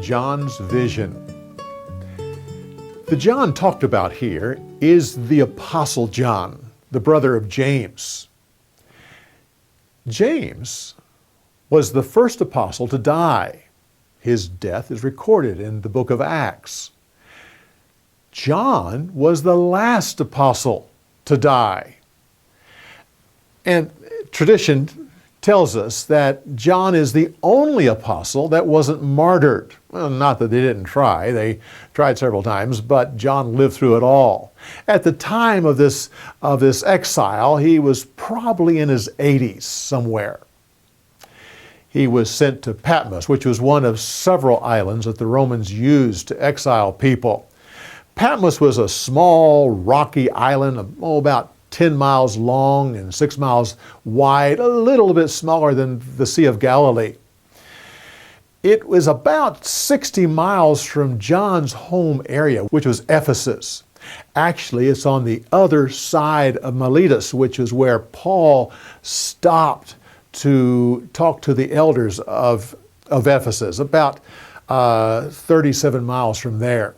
John's vision. The John talked about here is the Apostle John, the brother of James. James was the first apostle to die. His death is recorded in the book of Acts. John was the last apostle to die. And tradition tells us that John is the only apostle that wasn't martyred. Well, not that they didn't try. They tried several times, but John lived through it all. At the time of this exile, he was probably in his 80s somewhere. He was sent to Patmos, which was one of several islands that the Romans used to exile people. Patmos was a small, rocky island of about 10 miles long and 6 miles wide, a little bit smaller than the Sea of Galilee. It was about 60 miles from John's home area, which was Ephesus. Actually, it's on the other side of Miletus, which is where Paul stopped to talk to the elders of Ephesus, about 37 miles from there.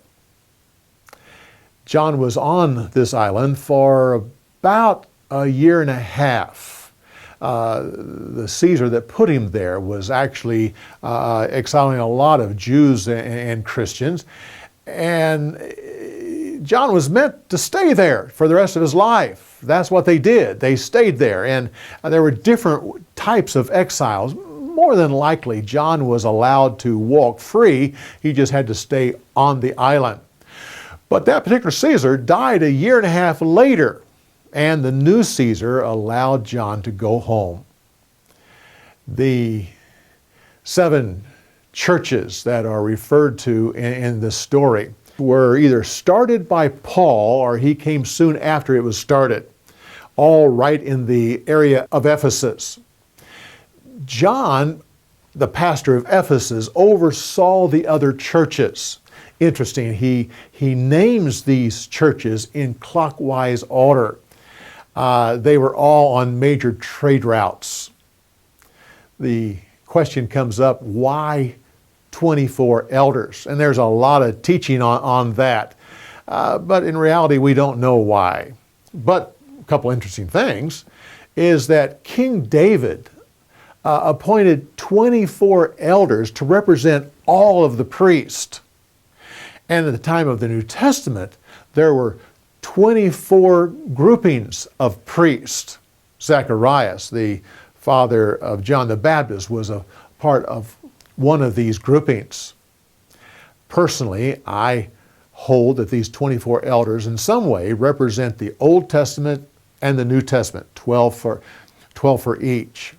John was on this island for about a year and a half. The Caesar that put him there was actually exiling a lot of Jews and Christians. And John was meant to stay there for the rest of his life. That's what they did. They stayed there. And there were different types of exiles. More than likely, John was allowed to walk free. He just had to stay on the island. But that particular Caesar died a year and a half later. And the new Caesar allowed John to go home. The 7 churches that are referred to in this story were either started by Paul or he came soon after it was started, all right in the area of Ephesus. John, the pastor of Ephesus, oversaw the other churches. Interesting, he names these churches in clockwise order. They were all on major trade routes. The question comes up, why 24 elders? And there's a lot of teaching on that. But in reality, we don't know why. But a couple interesting things is that King David appointed 24 elders to represent all of the priests. And at the time of the New Testament, there were 24 groupings of priests. Zacharias, the father of John the Baptist, was a part of one of these groupings. Personally, I hold that these 24 elders in some way represent the Old Testament and the New Testament, 12 for each.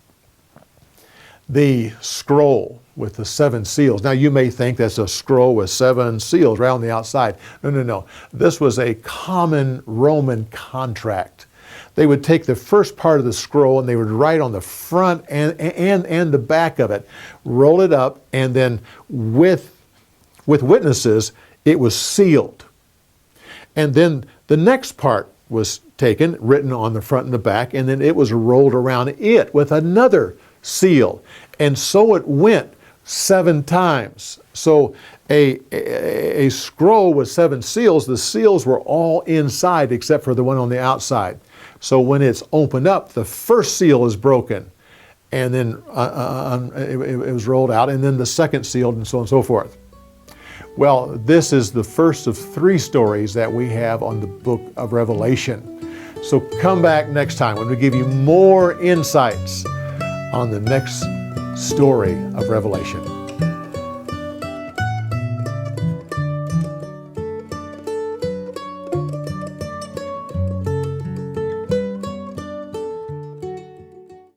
The scroll with the 7 seals. Now you may think that's a scroll with 7 seals right on the outside. No. This was a common Roman contract. They would take the first part of the scroll and they would write on the front and the back of it, roll it up, and then with witnesses, it was sealed. And then the next part was taken, written on the front and the back, and then it was rolled around it with another seal. And so it went 7 times. So a scroll with 7 seals, the seals were all inside except for the one on the outside. So when it's opened up, the first seal is broken, and then it was rolled out, and then the second sealed, and so on and so forth. Well, this is the first of 3 stories that we have on the book of Revelation. So come back next time when we give you more insights on the next story of Revelation.